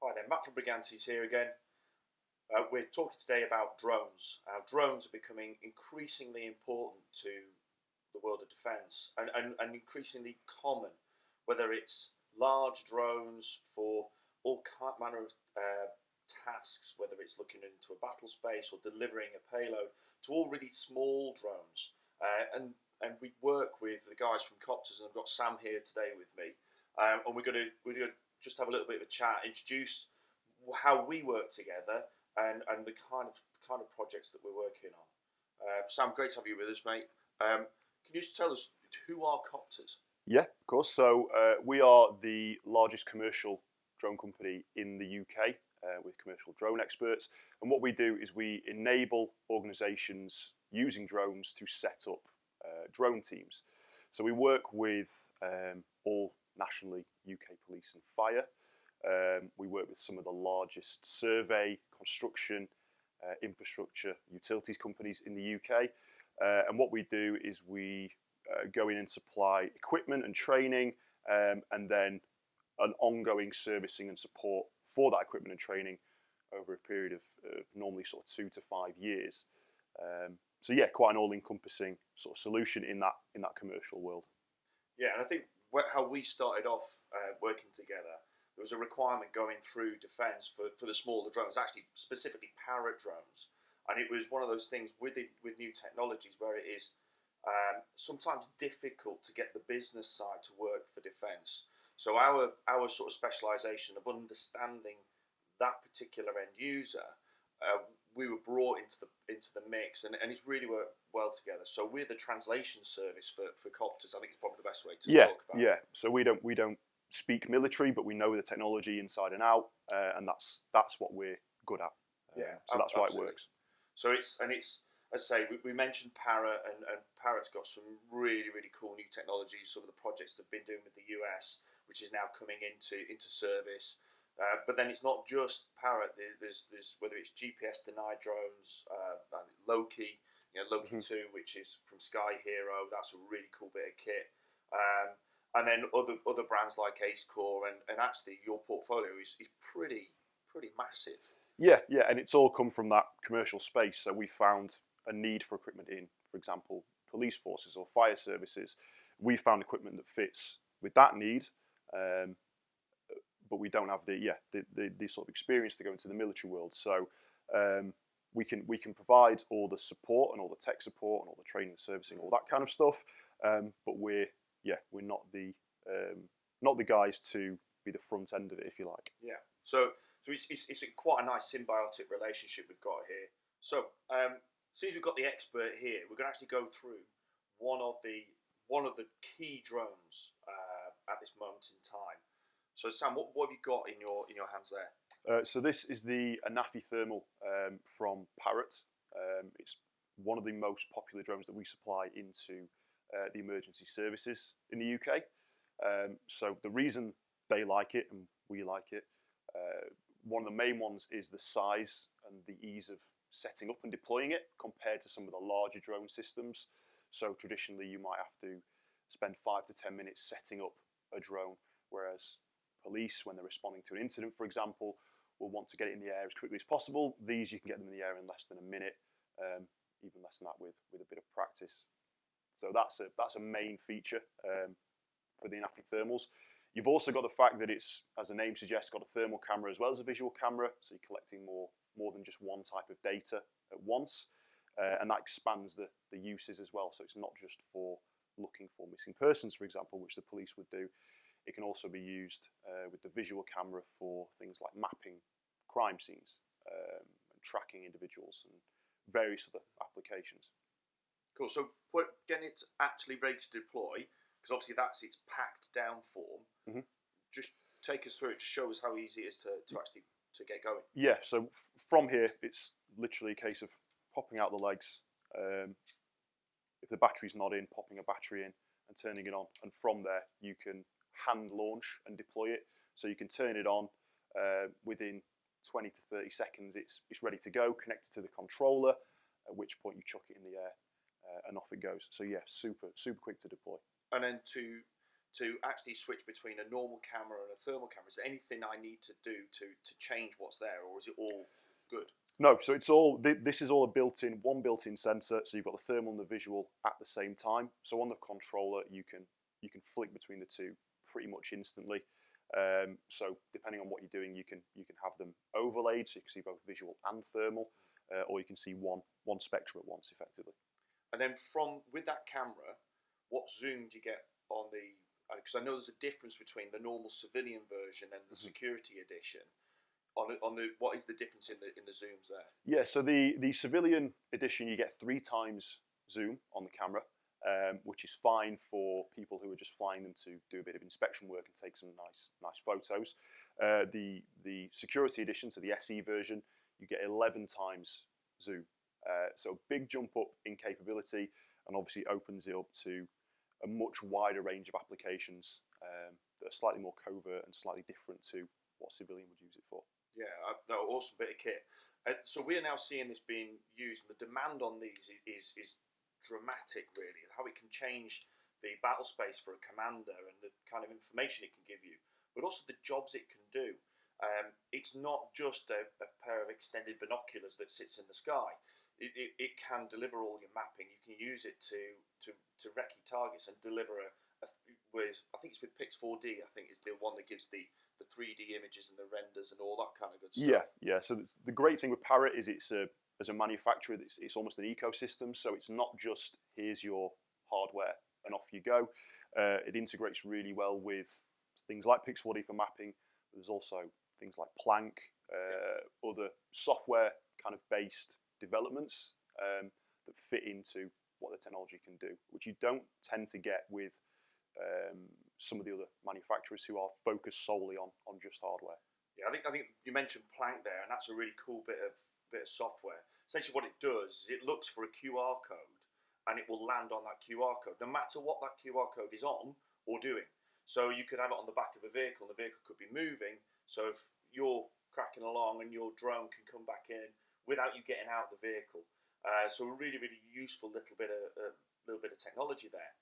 Hi there, Matt from Brigantes here again. We're talking today about drones. Drones are becoming increasingly important to the world of defence and increasingly common, whether it's large drones for all manner of tasks, whether it's looking into a battle space or delivering a payload, to all really small drones. And we work with the guys from Coptrz, and I've got Sam here today with me, and we're going to just have a little bit of a chat, introduce how we work together and the kind of projects that we're working on. Sam, great to have you with us, mate. Can you just tell us who are Coptrz? Yeah, of course. So we are the largest commercial drone company in the UK with commercial drone experts. And what we do is we enable organisations using drones to set up drone teams. So we work with all nationally UK police and fire. We work with some of the largest survey, construction, infrastructure, utilities companies in the UK. And what we do is we go in and supply equipment and training, and then an ongoing servicing and support for that equipment and training over a period of normally sort of 2 to 5 years. So yeah, quite an all-encompassing sort of solution in that commercial world. Yeah, and I think how we started off working together, there was a requirement going through defence for the smaller drones, actually specifically Parrot drones, and it was one of those things with new technologies where it is sometimes difficult to get the business side to work for defence. So our sort of specialisation of understanding that particular end user, we were brought into the mix, and it's really worked well together. So we're the translation service for Coptrz. I think it's probably the best way to talk about it. Yeah. So we don't speak military, but we know the technology inside and out, and that's what we're good at. So that's why it works. So it's as I say, we mentioned Parrot, and Parrot's got some really cool new technologies. Some of the projects they've been doing with the US, which is now coming into service. But then it's not just Parrot. There's whether it's GPS denied drones, Loki, Loki 2, which is from Sky Hero. That's a really cool bit of kit. And then other brands like Ace Core, and actually your portfolio is pretty massive. Yeah, and it's all come from that commercial space. So we found a need for equipment in, for example, police forces or fire services. We found equipment that fits with that need, but we don't have the sort of experience to go into the military world. So we can provide all the support and all the tech support and all the training and servicing, all that kind of stuff. But we're not the guys to be the front end of it, if you like. Yeah. So it's quite a nice symbiotic relationship we've got here. So since we've got the expert here, we're going to actually go through one of the key drones at this moment in time. So Sam, what have you got in your hands there? So this is the Anaphy Thermal from Parrot. It's one of the most popular drones that we supply into the emergency services in the UK. So the reason they like it and we like it, one of the main ones is the size and the ease of setting up and deploying it compared to some of the larger drone systems. So traditionally you might have to spend 5 to 10 minutes setting up a drone, whereas police, when they're responding to an incident, for example, will want to get it in the air as quickly as possible. These you can get them in the air in less than a minute, even less than that with a bit of practice. So that's a main feature for the Anaphy Thermals. You've also got the fact that it's, as the name suggests, got a thermal camera as well as a visual camera, so you're collecting more than just one type of data at once, and that expands the uses as well. So it's not just for looking for missing persons, for example, which the police would do. It can also be used with the visual camera for things like mapping crime scenes and tracking individuals and various other applications. Cool. So getting it actually ready to deploy, because obviously that's its packed down form. Mm-hmm. Just take us through it. Just show us how easy it is to actually get going. Yeah. So from here, it's literally a case of popping out the legs. If the battery's not in, popping a battery in and turning it on, and from there you can hand launch and deploy it. So you can turn it on within 20 to 30 seconds. It's ready to go, connected to the controller. At which point you chuck it in the air and off it goes. So yeah, super quick to deploy. And then to to actually switch between a normal camera and a thermal camera? Is there anything I need to do to change what's there, or is it all good? No, so it's all, this is all a one built-in sensor, so you've got the thermal and the visual at the same time. So on the controller, you can flick between the two pretty much instantly. So depending on what you're doing, you can have them overlaid, so you can see both visual and thermal, or you can see one spectrum at once, effectively. And then with that camera, what zoom do you get on the? Because I know there's a difference between the normal civilian version and the security edition. What is the difference in the zooms there? Yeah, so the civilian edition, you get 3 times zoom on the camera, which is fine for people who are just flying them to do a bit of inspection work and take some nice photos. The security edition, so the SE version, you get 11 times zoom. So big jump up in capability, and obviously opens it up to a much wider range of applications that are slightly more covert and slightly different to what civilian would use it for. Yeah, no, awesome bit of kit. So we are now seeing this being used, and the demand on these is dramatic, really. How it can change the battle space for a commander and the kind of information it can give you, but also the jobs it can do. It's not just a pair of extended binoculars that sits in the sky. It can deliver all your mapping. You can use it to recce targets and deliver I think it's with Pix4D. I think is the one that gives the 3D images and the renders and all that kind of good stuff. Yeah. So the great thing with Parrot is as a manufacturer, it's almost an ecosystem. So it's not just here's your hardware and off you go. It integrates really well with things like Pix4D for mapping. There's also things like Planck, other software kind of based developments that fit into what the technology can do, which you don't tend to get with some of the other manufacturers who are focused solely on just hardware. Yeah, I think you mentioned Planck there, and that's a really cool bit of software. Essentially, what it does is it looks for a QR code, and it will land on that QR code, no matter what that QR code is on or doing. So you could have it on the back of a vehicle, and the vehicle could be moving. So if you're cracking along and your drone can come back in without you getting out of the vehicle. So a really, really useful little bit of technology there.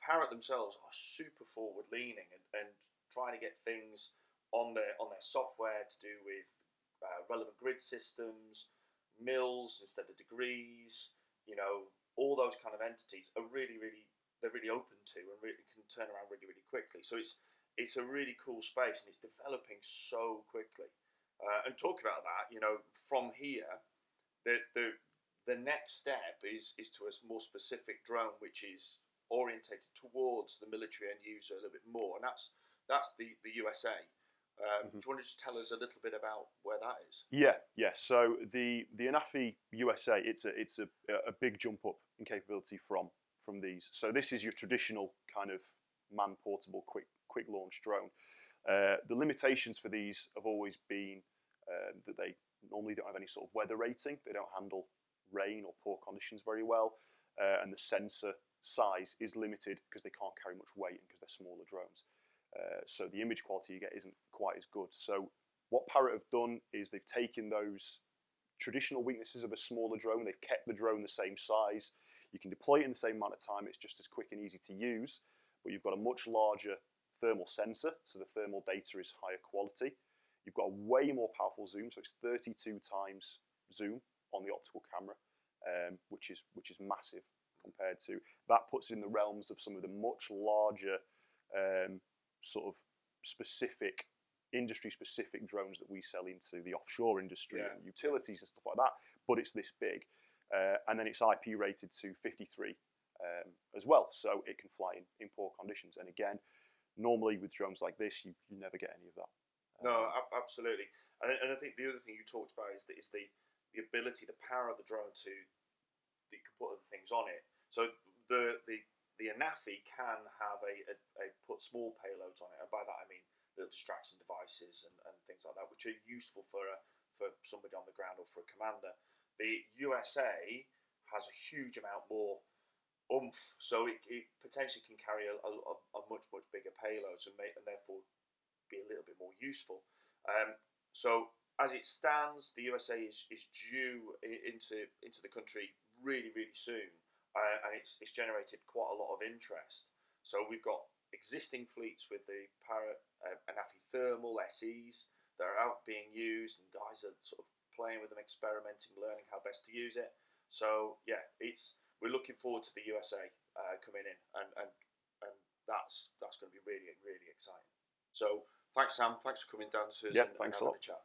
Parrot themselves are super forward-leaning and trying to get things on their software to do with relevant grid systems, mils instead of degrees. All those kind of entities are really open to and really can turn around really, really quickly. So it's a really cool space, and it's developing so quickly. And talk about that, from here, the next step is to a more specific drone, which is orientated towards the military end user a little bit more, and that's the USA. Do you want to just tell us a little bit about where that is? Yeah. So the Anaphy USA, it's a big jump up in capability from these. So this is your traditional kind of man portable quick launch drone. The limitations for these have always been that they normally don't have any sort of weather rating. They don't handle rain or poor conditions very well, and the sensor size is limited because they can't carry much weight and because they're smaller drones. So the image quality you get isn't quite as good. So what Parrot have done is they've taken those traditional weaknesses of a smaller drone, they've kept the drone the same size, you can deploy it in the same amount of time, it's just as quick and easy to use, but you've got a much larger thermal sensor, so the thermal data is higher quality. You've got a way more powerful zoom, so it's 32 times zoom on the optical camera, which is massive compared to, that puts it in the realms of some of the much larger sort of specific, industry-specific drones that we sell into the offshore industry and utilities and stuff like that, but it's this big. And then it's IP rated to 53 as well, so it can fly in poor conditions. And again, normally with drones like this, you never get any of that. No, absolutely. And I think the other thing you talked about is the ability, the power of the drone that you can put other things on it. So the Anaphy can have a put small payloads on it, and by that I mean little distraction devices and things like that, which are useful for somebody on the ground or for a commander. The USA has a huge amount more oomph, so it potentially can carry a much bigger payload, and therefore be a little bit more useful. So as it stands, the USA is due into the country really soon, and it's generated quite a lot of interest. So we've got existing fleets with the Parrot Anafi Thermal SEs that are out being used, and guys are sort of playing with them, experimenting, learning how best to use it. So yeah, we're looking forward to the USA coming in, and that's going to be really, really exciting. So thanks, Sam. Thanks for coming down to us Yeah, and thanks a having lot. a chat.